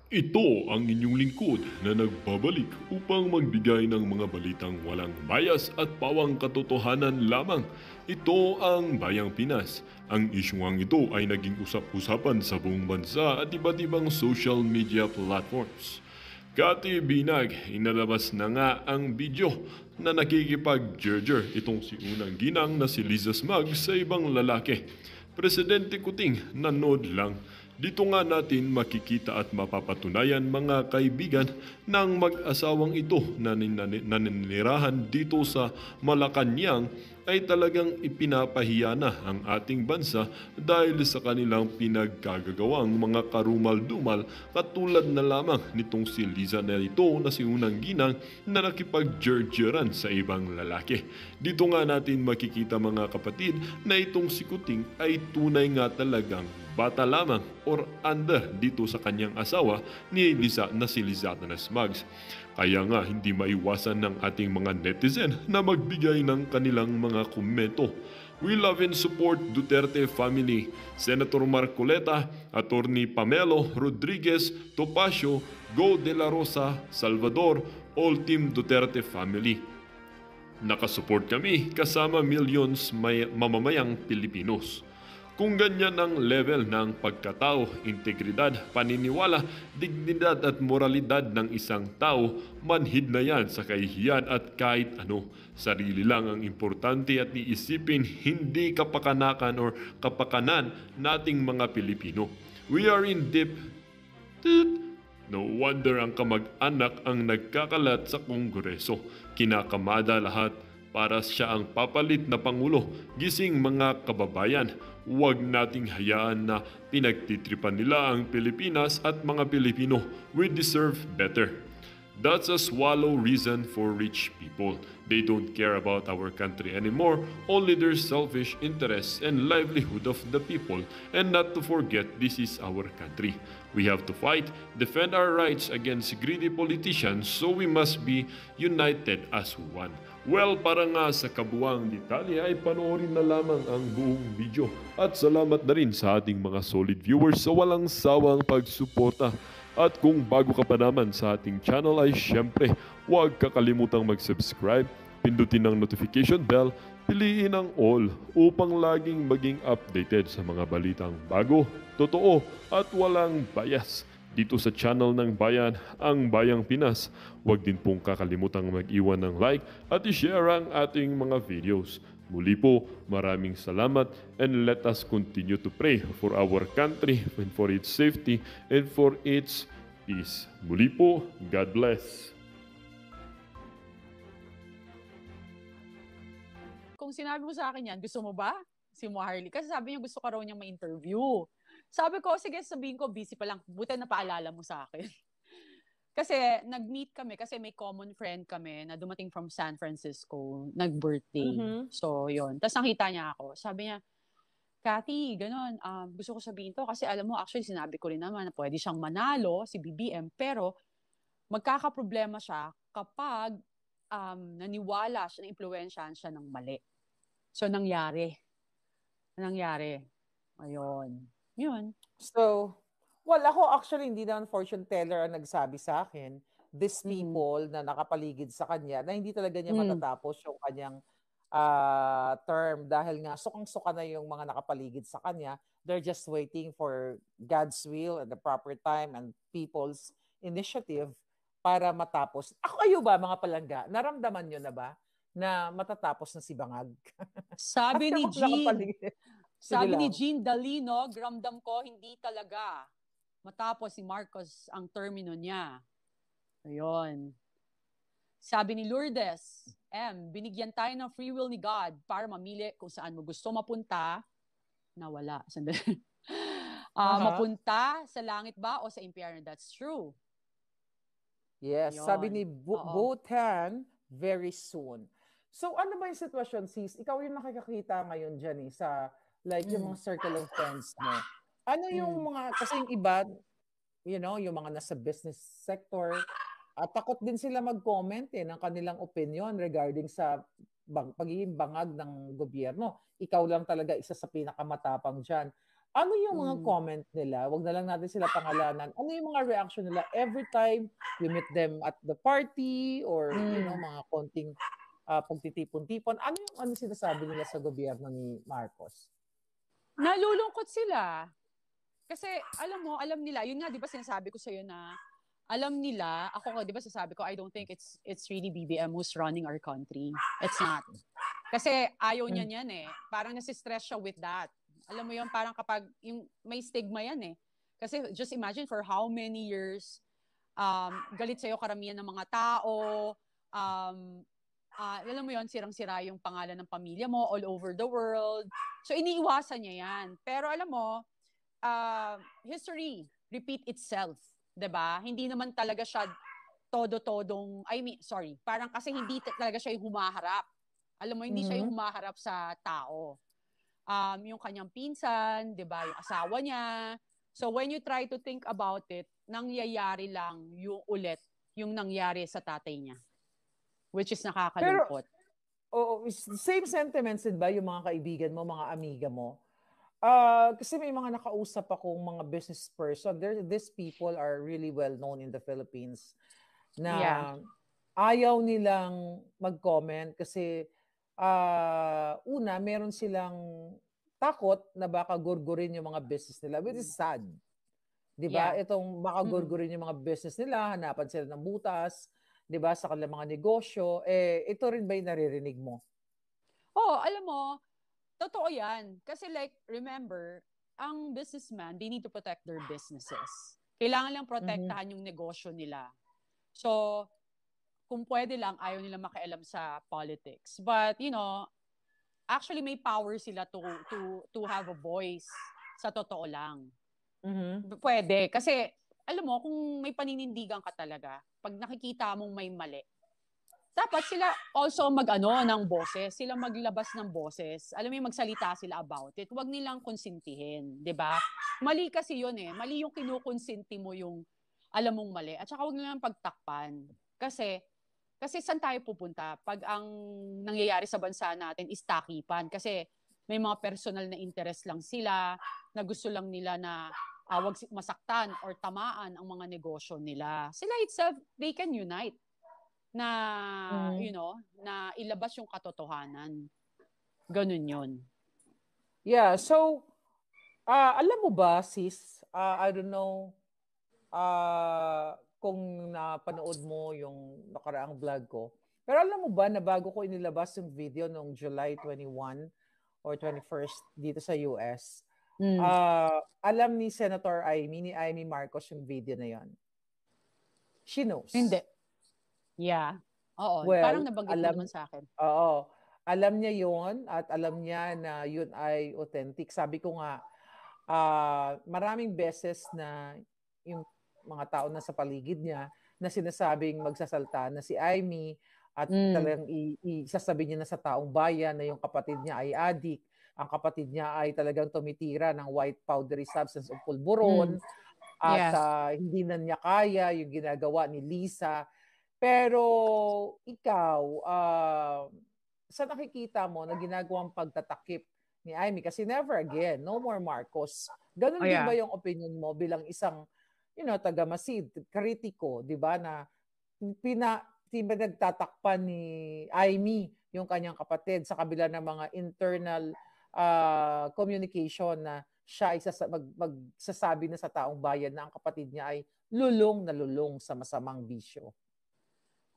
Ito ang inyong lingkod na nagbabalik upang magbigay ng mga balitang walang bias at pawang katotohanan lamang. Ito ang Bayang Pinas. Ang isyung ito ay naging usap-usapan sa buong bansa at iba't ibang social media platforms. Kati Binag, inalabas na nga ang video na nakikipag-jerjer itong si unang ginang na si Liza Smag sa ibang lalaki. Presidente Kuting, nanood lang. Dito nga natin makikita at mapapatunayan mga kaibigan ng mag-asawang ito na naninirahan dito sa Malacanang ay talagang ipinapahiya na ang ating bansa dahil sa kanilang pinagkagagawang mga karumal-dumal katulad na lamang nitong si Liza na ito na si unang ginang na nakipag-jerjeran sa ibang lalaki. Dito nga natin makikita mga kapatid na itong si Kuting ay tunay nga talagang bata lamang or under dito sa kanyang asawa ni Liza na si Lizata Smugs. Kaya nga hindi maiwasan ng ating mga netizen na magbigay ng kanilang mga komento. We love and support Duterte family, Senator Marcoleta, Attorney Pamelo Rodriguez Topacio, Go de la Rosa, Salvador, all team Duterte family. Nakasupport kami kasama millions mamamayang Pilipinos. Kung ganyan ang level ng pagkatao, integridad, paniniwala, dignidad at moralidad ng isang tao, manhid na yan sa kahihiyan at kahit ano. Sarili lang ang importante at iisipin, hindi kapakanakan or kapakanan nating mga Pilipino. We are in deep... No wonder ang kamag-anak ang nagkakalat sa Kongreso. Kinakamada lahat para siya ang papalit na Pangulo. Gising mga kababayan, huwag nating hayaan na pinagtitripan nila ang Pilipinas at mga Pilipino. We deserve better. That's a swallow reason for rich people. They don't care about our country anymore, only their selfish interests and livelihood of the people. And not to forget, this is our country. We have to fight, defend our rights against greedy politicians, so we must be united as one. Well, para nga sa kabuwang detalye ay panoorin na lamang ang buong video. At salamat na rin sa ating mga solid viewers sa walang sawang pagsuporta. At kung bago ka pa naman sa ating channel ay syempre, huwag kakalimutang mag-subscribe, pindutin ang notification bell, piliin ang all upang laging maging updated sa mga balitang bago, totoo at walang bias. Dito sa channel ng Bayan, ang Bayang Pinas. Huwag din pong kakalimutang mag-iwan ng like at i-share ang ating mga videos. Muli po, maraming salamat and let us continue to pray for our country and for its safety and for its peace. Muli po, God bless. Kung sinabi mo sa akin yan, gusto mo ba? Si Harley. Kasi sabi niya gusto ka raw niyang ma-interview. Sabi ko, sige sabihin ko, busy pa lang. Buti na paalala mo sa akin. Kasi nag-meet kami kasi may common friend kami na dumating from San Francisco, nag-birthday. So, yun. Tapos nakita niya ako. Sabi niya, Cathy, ganun, gusto ko sabihin to kasi alam mo, actually sinabi ko rin naman na pwede siyang manalo, si BBM, pero magkakaproblema siya kapag naniwala siya, na-influensyahan siya ng mali. So, nangyari. Ayun. Yun. So, well, ako actually hindi naman fortune teller ang nagsabi sa akin. These people na nakapaligid sa kanya na hindi talaga niya matatapos yung kanyang term dahil nga sukang-suka na yung mga nakapaligid sa kanya. They're just waiting for God's will and the proper time and people's initiative para matapos. Kayo ba mga palangga, naramdaman nyo na ba na matatapos na si Bangag? Sabi ni Jean Dalino, gramdam ko hindi talaga matapos si Marcos ang termino niya. Ayun. Sabi ni Lourdes, binigyan tayo ng free will ni God para mamili kung saan mo gusto mapunta na wala. Sandali. Mapunta sa langit ba o sa impyerno? That's true. Yes, sabi ni Botan, very soon. So ano ba yung sitwasyon, sis? Ikaw yung nakikita ngayon dyan sa like yung mga circle of friends mo. Ano yung mga, kasi yung iba, yung mga nasa business sector, takot din sila mag-comment ng kanilang opinion regarding sa pagiging bangag ng gobyerno. Ikaw lang talaga isa sa pinakamatapang dyan. Ano yung mga comment nila? Wag na lang natin sila pangalanan. Ano yung mga reaction nila every time you meet them at the party or mga konting pagtitipon-tipon? Ano sinasabi nila sa gobyerno ni Marcos? Nalulungkot sila. Kasi alam nila, yun nga 'di ba sinasabi ko sa iyo na alam nila, ako nga 'di ba sinasabi ko I don't think it's really BBM who's running our country. It's not. Kasi ayaw niya niyan eh. Parang nasi-stress siya with that. Alam mo yun, parang kapag yung may stigma yan eh. Kasi just imagine for how many years galit sa'yo karamihan ng mga tao, alam mo yun, sirang-sira yung pangalan ng pamilya mo all over the world. So iniiwasan niya yan. Pero alam mo, history repeat itself, 'di ba? Hindi naman talaga siya parang kasi hindi talaga siya yung humaharap. Alam mo, hindi siya yung humaharap sa tao. Yung kanyang pinsan, 'di ba, yung asawa niya. So when you try to think about it, nangyayari lang yung nangyari sa tatay niya. Which is nakakalungkot. Pero, same sentiments din ba yung mga kaibigan mo, mga amiga mo? Kasi may mga nakausap akong mga business person. These people are really well known in the Philippines na ayaw nilang mag-comment kasi una, meron silang takot na baka gurgurin yung mga business nila, which is sad. Di ba? Itong baka gurgurin yung mga business nila, hanapan sila ng butas, di ba, sa kanilang mga negosyo. Ito rin ba yung naririnig mo? Alam mo, totoo yan. Kasi remember, ang businessman, they need to protect their businesses. Kailangan lang protektahan yung negosyo nila. So, kung pwede lang, ayaw nila makialam sa politics. But, actually may power sila to have a voice sa totoo lang. Pwede. Kasi, alam mo, kung may paninindigan ka talaga, pag nakikita mong may mali, dapat sila also ng boses. Sila maglabas ng boses. Alam mo, magsalita sila about it. Huwag nilang konsintihin, 'di ba? Mali kasi 'yun eh. Mali yung kinukonsinti mo yung alam mong mali. At saka huwag nilang pagtakpan. Kasi saan tayo pupunta pag ang nangyayari sa bansa natin is takipan? Kasi may mga personal na interest lang sila na gusto lang nila na wag masaktan or tamaan ang mga negosyo nila. Sila itself, they can unite na na ilabas yung katotohanan. Ganun 'yon. Yeah, so alam mo ba sis, I don't know kung napanood mo yung nakaraang vlog ko. Pero alam mo ba na bago ko inilabas yung video noong July 21 or 21st dito sa US, alam ni Senator ni Amy Marcos yung video na yon. She knows. Hindi. Yeah. Oo. Well, parang nabanggit mo naman sa akin. Oo. Alam niya yon at alam niya na yun ay authentic. Sabi ko nga, maraming beses na yung mga tao na sa paligid niya na sinasabing magsasalta na si Amy at talagang isasabi niya na sa taong bayan na yung kapatid niya ay addict, ang kapatid niya ay talagang tumitira ng white powdery substance o pulburon at hindi na niya kaya yung ginagawa ni Lisa. Pero ikaw, sa nakikita mo na ginagawang pagtatakip ni Amy, kasi never again, no more Marcos. Ganun din ba yung opinion mo bilang isang, taga-Masid, kritiko, di ba, na nagtatakpan ni Amy yung kanyang kapatid sa kabila ng mga internal communication na siya ay magsasabi na sa taong bayan na ang kapatid niya ay lulong na lulong sa masamang bisyo.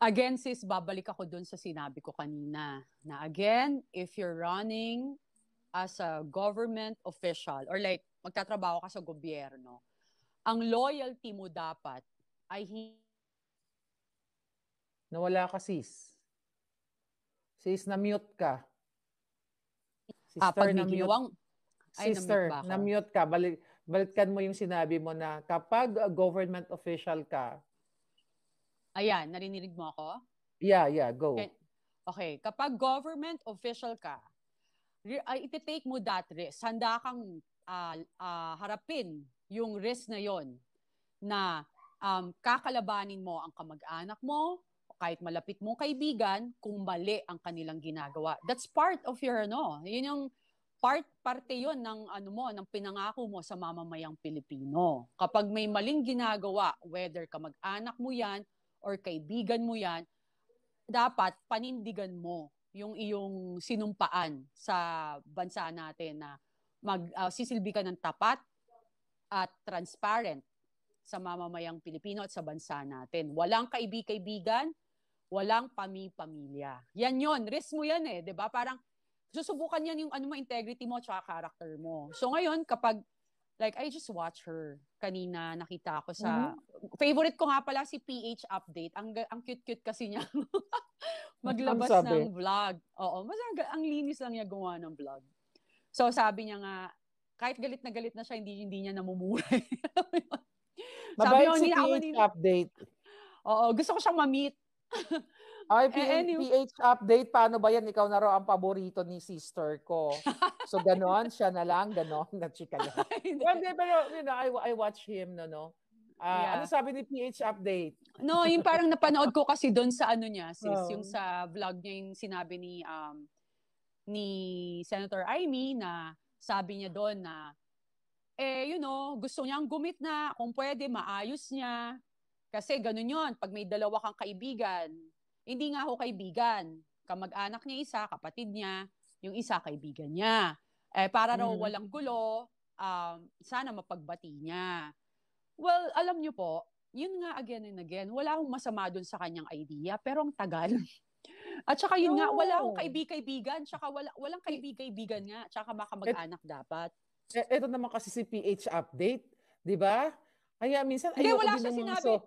Again, sis, babalik ako dun sa sinabi ko kanina na again, if you're running as a government official or magtatrabaho ka sa gobyerno, ang loyalty mo dapat ay Nawala ka, sis. Sis, na-mute ka. Sister, na-mute. Sister, na-mute ka. Balikan mo yung sinabi mo na kapag government official ka. Ayan, narinig mo ako? Yeah, go. Okay, kapag government official ka, iti-take mo that risk. Handa kang harapin yung risk na yon na kakalabanin mo ang kamag-anak mo, kahit malapit mong kaibigan, kung mali ang kanilang ginagawa. That's part of your, yun yung parte 'yon ng ng pinangako mo sa mamamayang Pilipino. Kapag may maling ginagawa, whether kamag-anak mo 'yan or kaibigan mo 'yan, dapat panindigan mo yung iyong sinumpaan sa bansa natin na sisilbi ka ng tapat at transparent sa mamamayang Pilipino at sa bansa natin. Walang kaibigan, walang pamilya. Yan 'yon, risk mo 'yan 'di ba? Parang susubukan yan yung integrity mo at character mo. So ngayon, kapag, like, I just watch her. Kanina, nakita ko sa, favorite ko nga pala si PH Update. Ang cute-cute kasi niya. Maglabas ng vlog. Oo, ang linis lang niya gumawa ng vlog. So sabi niya nga, kahit galit na siya, hindi niya namumuray. Mabait si PH Update. Oo, gusto ko siyang ma-meet. Ay, PH Update, paano ba yan? Ikaw na raw ang paborito ni sister ko. So, ganon, siya na lang, ganon, na chika lang. Pero, I watch him, no? Ano sabi ni PH Update? No, yung parang napanood ko kasi doon sa niya, sis, yung sa vlog niya, yung sinabi ni Senator Amy na sabi niya doon na, gusto niyang gumit na, kung pwede, maayos niya. Kasi ganun yun, pag may dalawa kang kaibigan, hindi nga ako kaibigan. Kamag-anak niya isa, kapatid niya, yung isa kaibigan niya. Para raw walang gulo, sana mapagbati niya. Well, alam niyo po, yun nga again and again, wala akong masama dun sa kanyang idea, pero ang tagal. At saka yun nga, wala akong kaibigan, tsaka walang kaibigan nga, tsaka makamag-anak dapat. Ito naman kasi si PH Update, di ba? Kaya minsan, hindi, wala siya sinabi.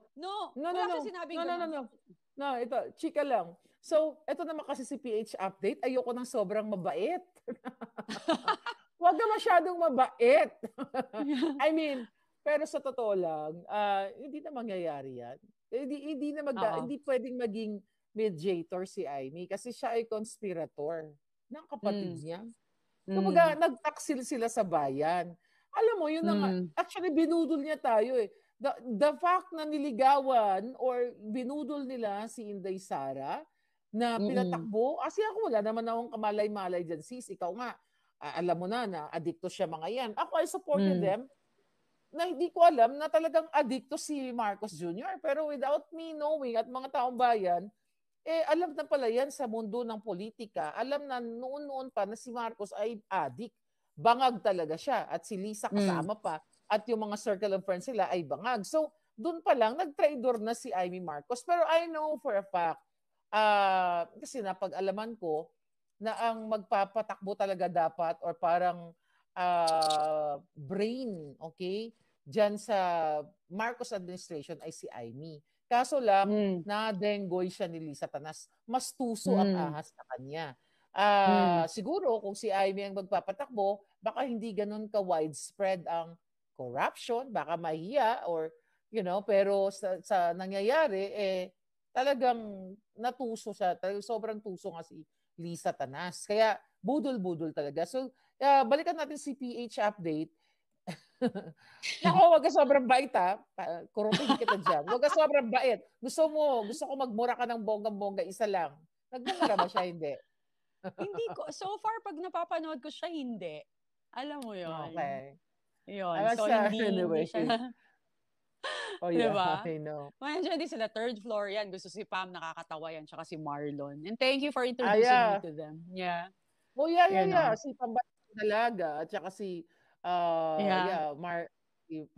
Wala siya sinabi. No, ito, chika lang. So, ito naman kasi si PH Update, ayoko ng sobrang mabait. Huwag na masyadong mabait. I mean, pero sa totoo lang, hindi na mangyayari yan. Hindi pwedeng maging mediator si Amy kasi siya ay conspirator ng kapatid niya. Kumbaga, nagtaksil sila sa bayan. Alam mo, yun actually, binudol niya tayo eh. The fact na niligawan or binudol nila si Inday Sara na pinatakbo, kasi ako wala naman akong kamalay-malay dyan, sis. Ikaw nga, alam mo na adikto siya mga yan. Ako, I supported them na hindi ko alam na talagang adikto si Marcos Jr. Pero without me knowing at mga taong bayan, alam na pala yan sa mundo ng politika. Alam na noon-noon pa na si Marcos ay addict. Bangag talaga siya. At si Lisa kasama pa. At yung mga circle of friends sila ay bangag. So, doon pa lang, nag-traidor na si Amy Marcos. Pero I know for a fact, kasi napag-alaman ko, na ang magpapatakbo talaga dapat or parang brain, okay, dyan sa Marcos administration ay si Amy. Kaso lang, na-denggoy siya ni Lisa Tanas. Mas tuso at ahas sa kanya. Siguro kung si Amy ang magpapatakbo, baka hindi ganun ka-widespread ang corruption, baka mahiya or pero sa nangyayari talagang natuso siya, talagang sobrang tuso nga si Lisa Tanas. Kaya budol-budol talaga. So balikan natin si PH Update. Nako, wag ka sobrang bait ha. Kurupin kita dyan. Wag ka sobrang bait. Gusto ko magmura ka ng bonggang-bongga, isa lang. Nagmumura ba siya? Hindi. Hindi ko. So far, pag napapanood ko siya, hindi. Alam mo yun. Okay. Yun. So, hindi siya. Oh, yeah. Diba? I know. Medyo hindi sila third floor yan. Gusto si Pam, nakakatawa yan. Tsaka si Marlon. And thank you for introducing me to them. Yeah. Oh, yeah. Si Pam Dalaga. At saka si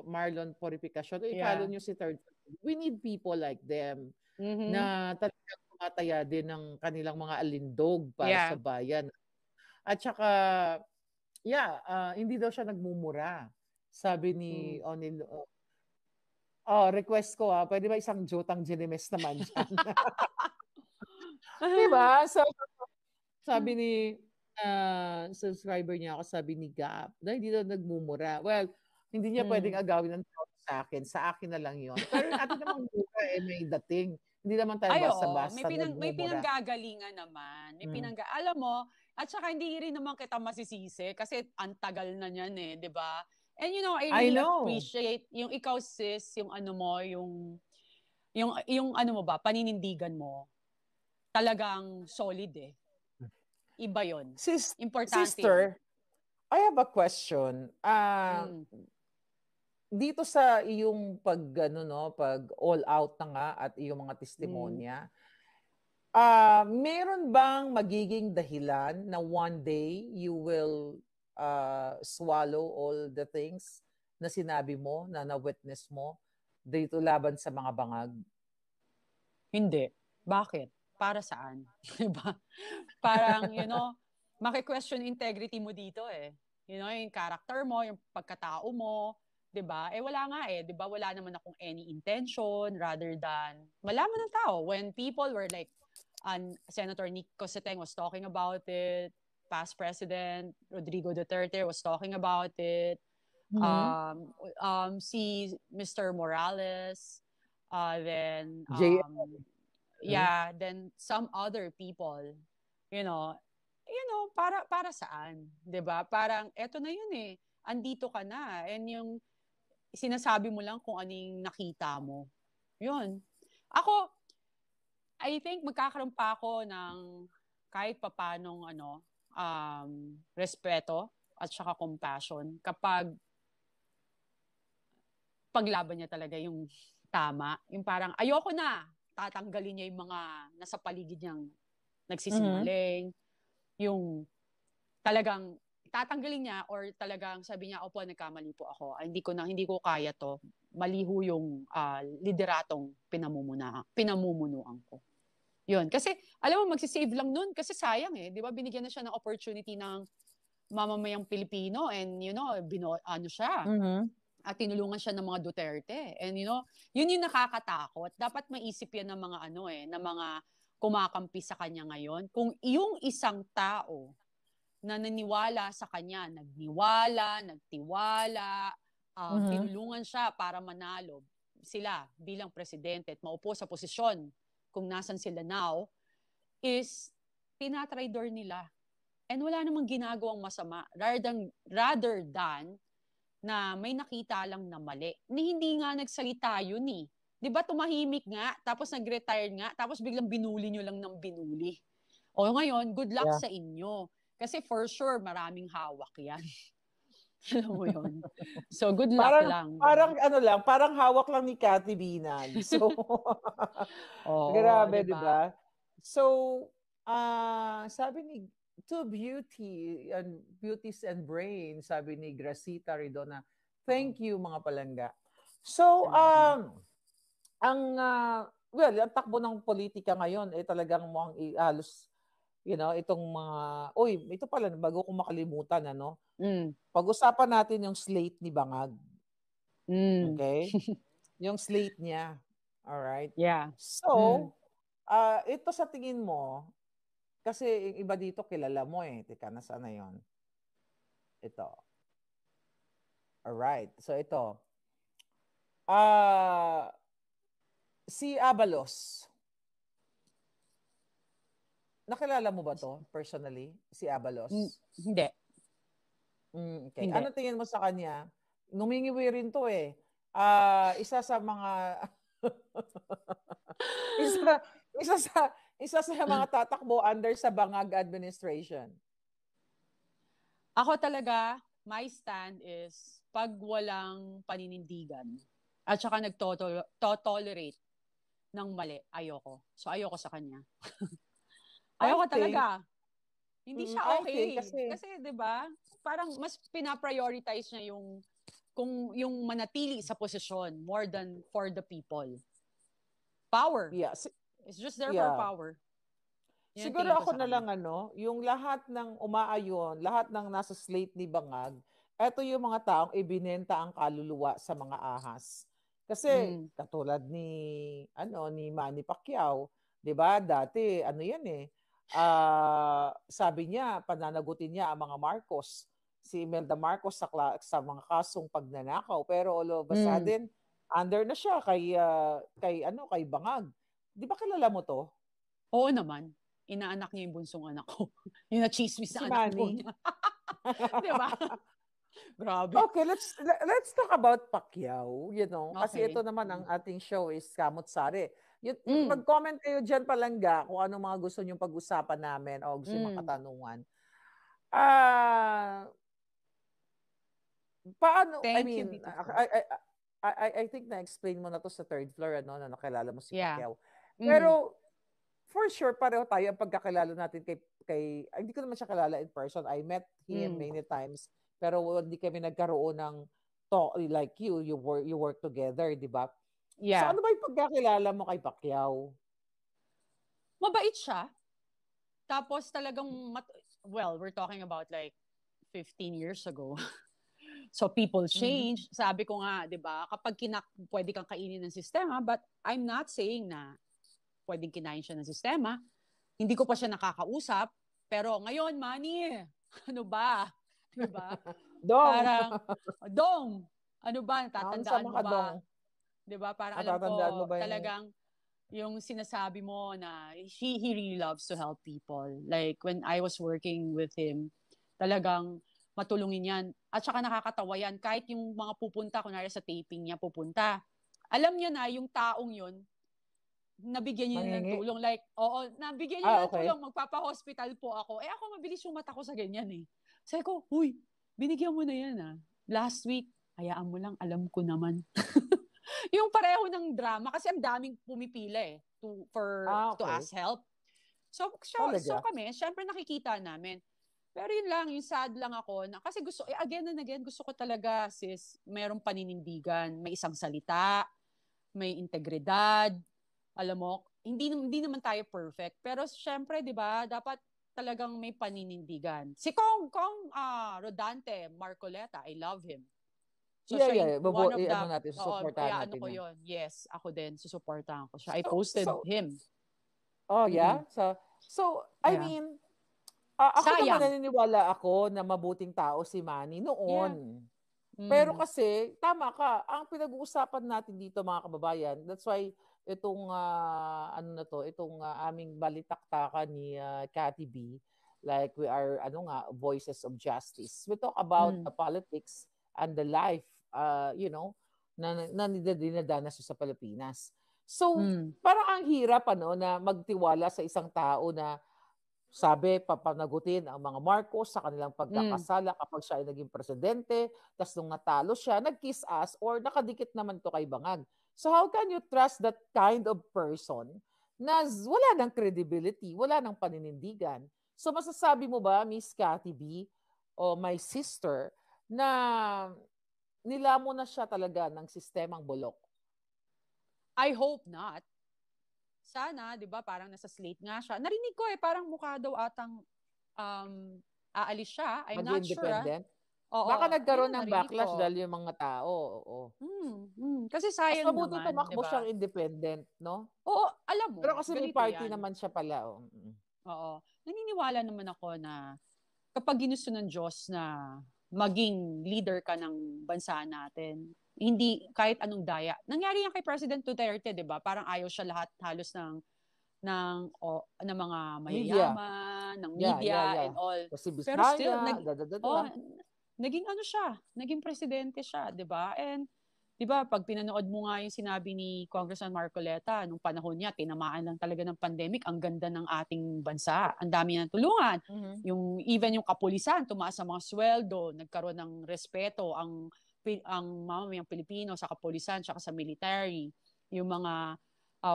Marlon Purificación. I-follow nyo si third floor. We need people like them na talagang tumataya din ng kanilang mga alindog para sa bayan. At saka, hindi daw siya nagmumura. Sabi ni Onil, request ko pwede ba isang Jotang Ginemes naman dyan? Diba? So, sabi ni subscriber niya ako, sabi ni Gap, na hindi daw nagmumura. Well, hindi niya pwedeng agawin ng tao sa akin. Sa akin na lang yon. Pero atin namang mura may dating. Hindi naman tayo basta-basta may pinanggagalingan naman. Alam mo, at saka hindi rin naman kita masisisi kasi ang tagal na niyan di ba? And I really appreciate yung ikaw sis, yung paninindigan mo. Talagang solid Iba yon. Importante. Sister, I have a question. Dito sa iyong pag all out na nga at iyong mga testimonya, meron bang magiging dahilan na one day you will swallow all the things na sinabi mo, na na-witness mo dito laban sa mga bangag? Hindi. Bakit? Para saan? Diba? Parang, maki-question integrity mo dito eh. Yung character mo, yung pagkatao mo, 'di ba? Wala nga eh, 'di ba? Wala naman akong any intention rather than malaman ng tao when people were like Senator Nico Seteng was talking about it, past President Rodrigo Duterte was talking about it. Si Mr. Morales, then then some other people, para saan, 'di ba? Parang eto na 'yun eh. Andito ka na and yung sinasabi mo lang kung anong nakita mo. 'Yun. Ako I think magkakaroon pa ako ng kahit papanong respeto at saka compassion kapag paglaban niya talaga yung tama. Yung parang ayoko na, tatanggalin niya yung mga nasa paligid niyang nagsisinungaling. Yung talagang tatanggalin niya or talagang sabi niya, opo, nagkamali po ako. Hindi ko kaya to. Maliho yung lideratong pinamumunuan ko. Yun. Kasi, alam mo, magsisave lang nun. Kasi sayang eh. Di ba, binigyan na siya ng opportunity ng mamamayang Pilipino and, siya. At tinulungan siya ng mga Duterte. And, yun yung nakakatakot. Dapat maisip yan ng mga ng mga kumakampi sa kanya ngayon. Kung yung isang tao na naniwala sa kanya, nagtiwala, tinulungan siya para manalo sila bilang presidente at maupo sa posisyon kung nasan sila now, is tinatraidor nila. And wala namang ginagawang masama rather than na may nakita lang na mali. Hindi nga nagsalita yun eh. Di ba tumahimik nga, tapos nag-retire nga, tapos biglang binuli nyo lang ng binuli. O ngayon, good luck sa inyo. Kasi for sure, maraming hawak yan. Alam mo yun. So, good luck lang. Parang hawak lang ni Cathy Binag. So, grabe, diba? So, sabi ni to beauties and brains, sabi ni Gracita Ridona, thank you mga palangga. So, ang takbo ng politika ngayon, talagang mukhang halos itong mga, ito pala, bago ko makalimutan, pag-usapan natin yung slate ni Bangag. Okay? Yung slate niya. Alright? Yeah. So, ito sa tingin mo, kasi yung iba dito kilala mo eh. Teka, nasaan na yun? Ito. Alright. So, ito. Si Abalos. Nakilala mo ba to personally? Si Abalos? Hindi. Okay. Hindi. Ano tingin mo sa kanya? Numingiwi rin to eh. Isa sa mga isa sa mga tatakbo under sa Bangag administration. Ako talaga, my stand is pag walang paninindigan at saka nag-tolerate ng mali, ayoko. So ayoko sa kanya. Ayoko talaga. Hindi siya okay. Kasi 'di ba? Parang mas pina-prioritize niya yung manatili sa posisyon more than for the people. Power. Yes. It's just there for power. Yan, siguro ako na lang yung lahat ng umaayon, lahat ng nasa slate ni Bangag, eto yung mga taong ibinenta ang kaluluwa sa mga ahas. Kasi katulad ni Manny Pacquiao, 'di ba? Dati yan eh. Sabi niya, pananagutin niya ang mga Marcos, si Imelda Marcos sa mga kasong pagnanakaw, pero all of a sudden under na siya kay Bangag. 'Di ba kilala mo to? Oo naman. Inaanak niya yung bunsong anak ko. Yung na-chismis na anak ko niya. 'Di ba? Grabe. Okay, let's talk about Pacquiao, Kasi ito naman ang ating show is Kamot Sari. Mag-comment kayo dyan palangga kung anong mga gusto nyong pag-usapan namin o gusto yung mga katanungan. Paano, Thank you, beautiful. I think na-explain mo na to sa third floor, ano, na nakilala mo si Yeah. Pacquiao. Mhm. Pero, for sure, pareho tayo ang pagkakilala natin hindi ko naman siya kilala in person. I met him many times, pero hindi kami nagkaroon ng talk, like you work together, di ba? So, Yeah. ano ba yung pagkakilala mo kay Pacquiao? Mabait siya. Tapos talagang, well, we're talking about like 15 years ago. So people change. Sabi ko nga, 'di ba? Kapag pwede kang kainin ng sistema, but I'm not saying na pwedeng kinain siya ng sistema. Hindi ko pa siya nakakausap, pero ngayon, Manny, ano ba? 'Di ba? Dong. Parang Dong, ano ba? Tatandaan mo ba? Dong. 'Di ba? Parang alam ko Natatandaan mo ba talagang yung sinasabi mo na he really loves to help people. Like when I was working with him, talagang matulungin yan. At saka nakakatawa yan. Kahit yung mga pupunta, kunwari sa taping niya pupunta, alam niya na yung taong yun, nabigyan niya ng Mangingi? tulong. Like, oo, nabigyan niya ng Okay. tulong, magpapa-hospital po ako. Ako mabilis yung mata ko sa ganyan eh. Sabi ko, huy, binigyan mo na yan ah. Last week, hayaan mo lang, alam ko naman. Yung pareho ng drama, kasi ang daming pumipila eh, to ask help. So kami, syempre nakikita namin. Pero yun lang, yung sad lang ako na kasi again and again, gusto ko talaga sis, mayroong paninindigan, may isang salita, may integridad, alam mo, hindi naman tayo perfect, pero syempre, 'di ba, dapat talagang may paninindigan. Si Kong Rodante Marcoleta, I love him. So siya one of the natin, susuportahan natin. Ko yun. Yes, ako din, susuportahan ko siya. I posted him. Oh, yeah? So I mean, ako naman naniniwala ako na mabuting tao si Manny noon. Yeah. Pero kasi, tama ka, ang pinag-uusapan natin dito mga kababayan, that's why itong, itong aming balitaktakan ni Cathy B, like we are, voices of justice. We talk about the politics and the life, na dinadanas sa Pilipinas. So, parang ang hirap, na magtiwala sa isang tao na sabi, papanagutin ang mga Marcos sa kanilang pagkakasala kapag siya ay naging presidente, tapos nung natalo siya, nag-kiss ass or nakadikit naman to kay Bangag. So how can you trust that kind of person na wala ng credibility, wala ng paninindigan? So masasabi mo ba, Miss Cathy B, o my sister, na nilamo na siya talaga ng sistemang bulok? I hope not. Sana, 'di ba, parang nasa slate nga siya. Narinig ko parang mukha daw atang aalis siya. I'm not sure. Oo, baka nagkaroon ng backlash dahil yung mga tao. Oo. Kasi sayang naman, mabuti tumakbo diba? siyang independent, no? Oo, alam mo. Pero kasi may party naman siya pala. Oo. Naniniwala naman ako na kapag ginusto ng Diyos na maging leader ka ng bansa natin, hindi kahit anong daya. Nangyari yan kay President Duterte, 'di ba? Parang ayaw siya lahat halos ng mga mayayaman, ng media and all. Kasi Pero still naging presidente siya, 'di ba? And 'di ba, pag pinanood mo nga yung sinabi ni Congressman Marcoleta nung panahon niya, tinamaan lang talaga ng pandemic, ang ganda ng ating bansa. Ang dami ng tulungan. Even yung kapulisan, tumaas ang mga sweldo, nagkaroon ng respeto ang mamamayang Pilipino sa kapulisan tsaka sa military, yung mga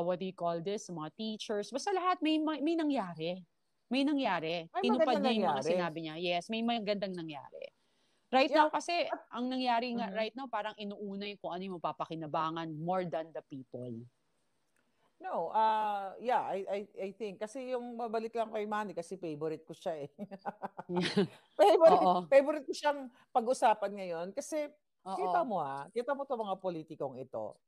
what do you call this, mga teachers, basta lahat may nangyari. May tinupad niya yung mga sinabi niya. Yes, may magandang nangyari. Right now kasi ang nangyari nga right now parang inuuna yung kung ano yung mapapakinabangan more than the people. No, I think kasi yung mabalik lang kay Manny kasi favorite ko siya eh. favorite ko siyang pag-usapan ngayon kasi kita mo 'tong mga politikong ito.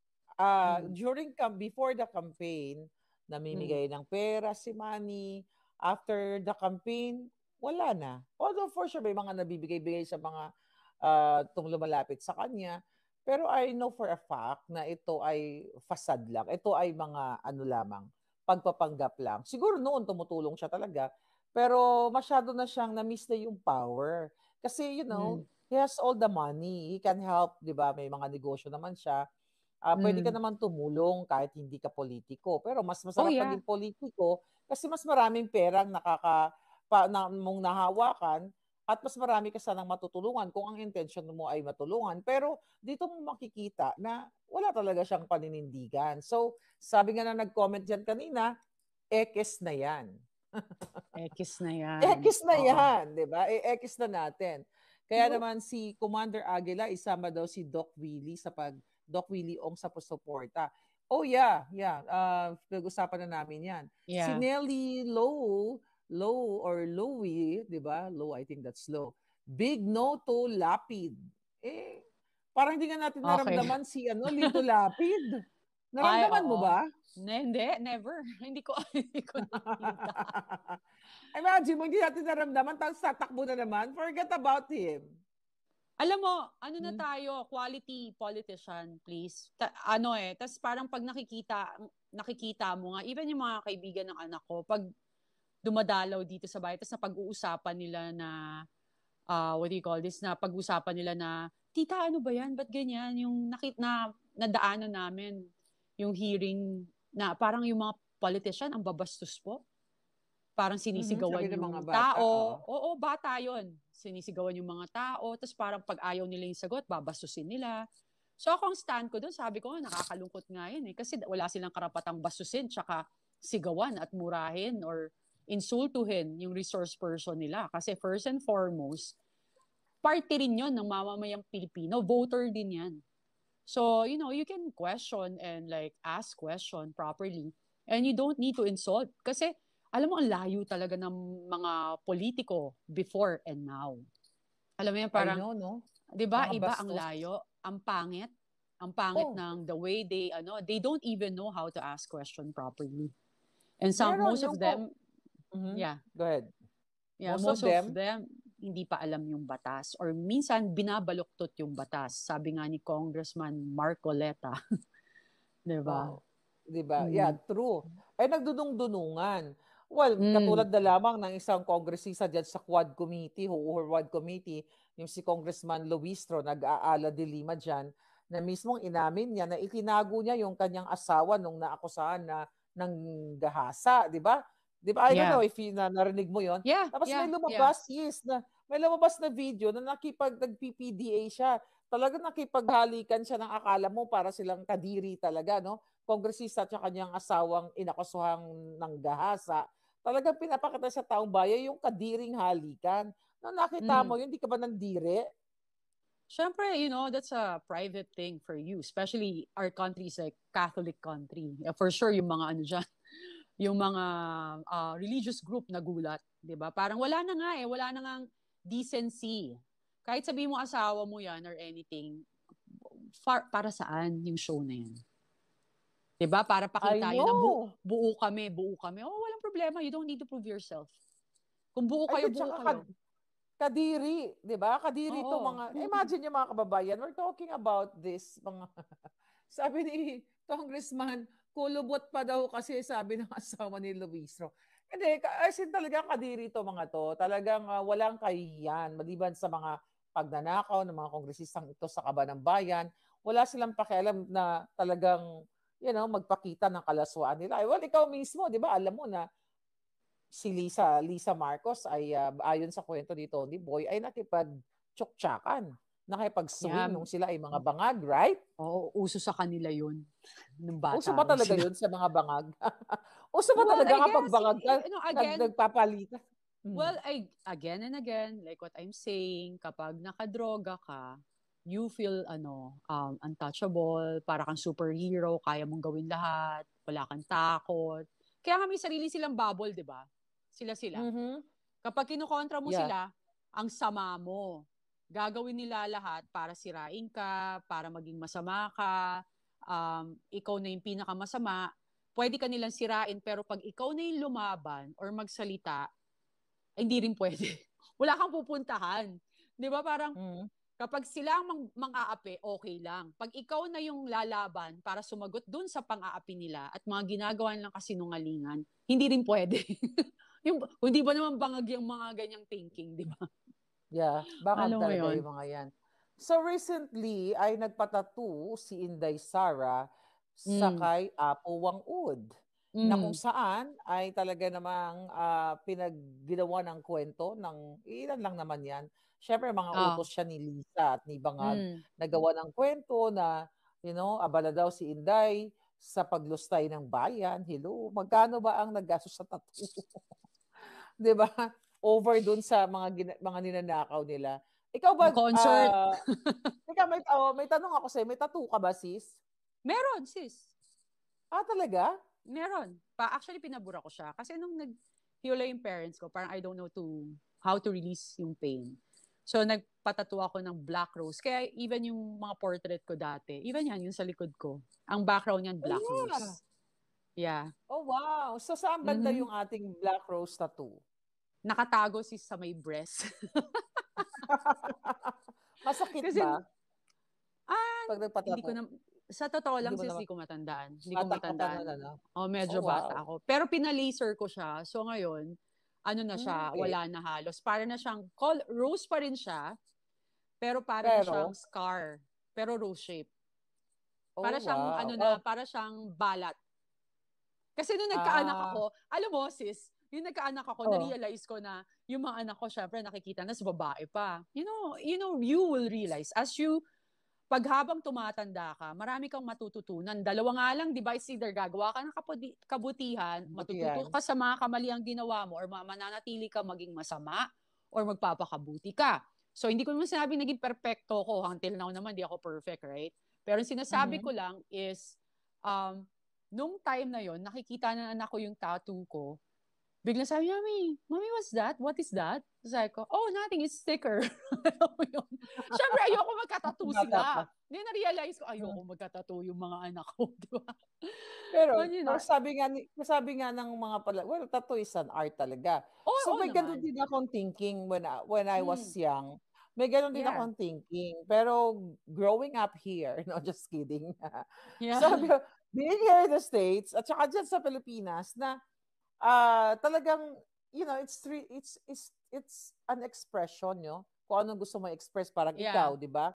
Before the campaign, namimigay ng pera si Manny. After the campaign, wala na. Although for sure may mga nabibigay-bigay sa mga lumalapit sa kanya. Pero I know for a fact na ito ay facade lang. Ito ay mga lamang, pagpapanggap lang. Siguro noon tumutulong siya talaga. Pero masyado na siyang na-miss na yung power. Kasi, he has all the money. He can help, di ba? May mga negosyo naman siya. Pwede ka naman tumulong kahit hindi ka politiko. Pero mas masarap maging politiko kasi mas maraming perang mong nahawakan at mas marami ka sanang matutulungan kung ang intention mo ay matulungan. Pero dito mo makikita na wala talaga siyang paninindigan. So, sabi nga na nag-comment dyan kanina, ekes na yan. Ekis na yan. Ekis na Oo. yan, di ba? Ekis na natin. Kaya No. naman si Commander Aguila, isama daw si Doc Willie Doc Willie Ong sa suporta. Oh yeah. Pinag-usapan na namin yan. Si Yeah. Nelly Low or Lowy, di ba? Low, I think that's low. Big no to Lapid. Parang hindi nga natin Okay. naramdaman si Lito Lapid. Naramdaman mo oo. ba? Hindi, never. Hindi ko nakita. Imagine mo, hindi natin naramdaman, tapos tatakbo na naman. Forget about him. Alam mo, ano na tayo, quality politician, please. Tas parang pag nakikita mo nga, even yung mga kaibigan ng anak ko, pag dumadalaw dito sa bahay, tas napag-uusapan nila na, what do you call this, na pag-uusapan nila na, tita, ano ba yan? Ba't ganyan? Yung nadaanan namin, yung hearing na parang yung mga politician, ang babastos po. Parang sinisigawan Sabi ng yung mga bata, tao. Oo, bata yon. Sinisigawan yung mga tao. Tapos parang pag ayaw nila yung sagot, babastusin nila. So ako ang stand ko doon, sabi ko, nakakalungkot nga yun eh. Kasi wala silang karapatang bastusin, tsaka sigawan at murahin or insultuhin yung resource person nila. Kasi first and foremost, party rin yun ng mamamayang Pilipino. Voter din yan. So, you can question and like ask question properly. And you don't need to insult. Kasi, alam mo, ang layo talaga ng mga politiko before and now. Alam mo yan, parang, I know, no? di ba, Mga iba bastos. ang layo, ang pangit ng the way they don't even know how to ask question properly. And most of them, yeah. Go ahead. Yeah, most of them, hindi pa alam yung batas. Or minsan, binabaluktot yung batas. Sabi nga ni Congressman Marcoleta. Diba? Oh, diba? Yeah, true. Nagdudung-dunungan. Well, katulad na lamang ng isang kongresista dyan sa Quad Committee, Quad Committee, yung si Congressman Luistro, nag-aala de Lima dyan, na mismong inamin niya na itinago niya yung kanyang asawa nung naakusahan na ng gahasa, di ba? Di ba? I don't know if narinig mo yon. Yeah. Tapos may lumabas, may lumabas na video na nag-PPDA siya. Talagang nakipaghalikan siya ng akala mo para silang kadiri talaga, no? Kongresista at kanyang asawang inakusuhang ng gahasa. Talagang pinapakita sa taong bayan yung kadiring halikan. Nung nakita mo yun, di ka ba nandiri? Siyempre, that's a private thing for you. Especially our country is a Catholic country. For sure, yung mga dyan, yung mga religious group nagulat, 'di ba? Parang wala na ngang decency. Kahit sabihin mo asawa mo 'yan or anything, para saan yung show na 'yan? 'Di ba? Para pakita yun na buo kami. Oh, walang problema. You don't need to prove yourself. Kung buo kayo, buo kayo. Kadiri, 'di ba? Kadiri to mga. Imagine yung mga kababayan, we're talking about this mga sabi ni Congressman, kulubot pa daw kasi sabi ng asawa ni Luistro. Hindi, kasi talaga kadiri to mga to. Talagang walang kahihiyan. Maliban sa mga pagnanakaw ng mga kongresistang ito sa kaba ng bayan, wala silang pakialam na talagang, magpakita ng kalaswaan nila. Well, ikaw mismo, di ba, alam mo na si Lisa Marcos ay ayon sa kwento ni Tony Boy ay nakipag-tsuktsakan. Nakipag-swing nung sila ay mga bangag, right? Oo, uso sa kanila yun. Uso ba talaga yun sa mga bangag? Uso ba talaga kapag bangag ka, nagpapalitan? Well, again and again, like what I'm saying, kapag nakadroga ka, you feel untouchable, para kang superhero, kaya mong gawin lahat, wala kang takot. Kaya nga may sarili silang bubble, di ba? Sila. Kapag kinukontra mo sila, ang sama mo. Gagawin nila lahat para sirain ka, para maging masama ka, ikaw na yung pinakamasama, pwede ka nilang sirain, pero pag ikaw na yung lumaban or magsalita, hindi rin pwede. Wala kang pupuntahan. Di ba? Parang, kapag sila ang mang-aapi, okay lang. Pag ikaw na yung lalaban para sumagot dun sa pang-aapi nila at mga ginagawa nilang kasinungalingan, hindi rin pwede. Hindi ba naman bangag yung mga ganyang thinking, di ba? Yeah, baka talaga yung mga yan. So recently, ay nagpatattoo si Inday Sara sa kay Apo Wang-Ud. na kung saan ay talaga namang pinagginawa ng kwento ng ilan lang naman yan. Siyempre, mga utos siya ni Lisa at ni Bangag nagawa ng kwento na, abala daw si Inday sa paglustay ng bayan. Hello, magkano ba ang naggastos sa tattoo? 'Di ba? Over dun sa mga ninanakaw nila. Ikaw ba, Concert. may tanong ako sa'yo, may tattoo ka ba, sis? Meron, sis. Talaga? Meron. Actually, pinabura ko siya. Kasi nung naghiwalay yung parents ko, parang I don't know how to release yung pain. So, nagpatattoo ako ng black rose. Kaya even yung mga portrait ko dati, even yan, yung sa likod ko, ang background niyan, black rose. Yeah. Oh, wow. So, saan banda yung ating black rose tattoo? Nakatago sa may breast. Masakit Kasi, ba? Pag hindi nagpatattoo? ko na, sa totoo lang, Hindi mo hindi ko matandaan. Hindi ko Bata ka pa matandaan. nun, ano? Medyo Oh, wow. bata ako. Pero pina-laser ko siya. So ngayon, ano na siya, Okay. wala na halos. Para na siyang, rose pa rin siya, pero para na siyang scar. Pero rose shape. Para siyang, wow. para siyang balat. Kasi nung nagkaanak ako, alam mo sis, yung nagkaanak ako, na-realize ko na yung mga anak ko, syempre nakikita na sa babae pa. You will realize pag habang tumatanda ka, marami kang matututunan. Dalawa nga lang, di ba, is either gagawa ka ng kabutihan, matututo ka sa mga kamaliang ginawa mo, or mananatili ka maging masama, or magpapakabuti ka. So, hindi ko naman sinabi naging perfecto ko. Until now naman, di ako perfect, right? Pero yung sinasabi ko lang is, nung time na yon nakikita na anak ko yung tattoo ko, biglang sabi niya, Mommy, what's that? What is that? Sabi ko, nothing, it's sticker. Siyempre, ayoko magka-tattoo sila. Hindi na-realize ko, ayoko magka-tattoo yung mga anak ko, di ba? Pero sabi nga ng mga tattoo is an art talaga. So may ganun din akong thinking when I was young. May ganun din akong thinking. Pero growing up here, no, just kidding. So being here in the States, at saka dyan sa Pilipinas, na talagang, it's an expression, kung anong gusto mo express, parang ikaw, di ba?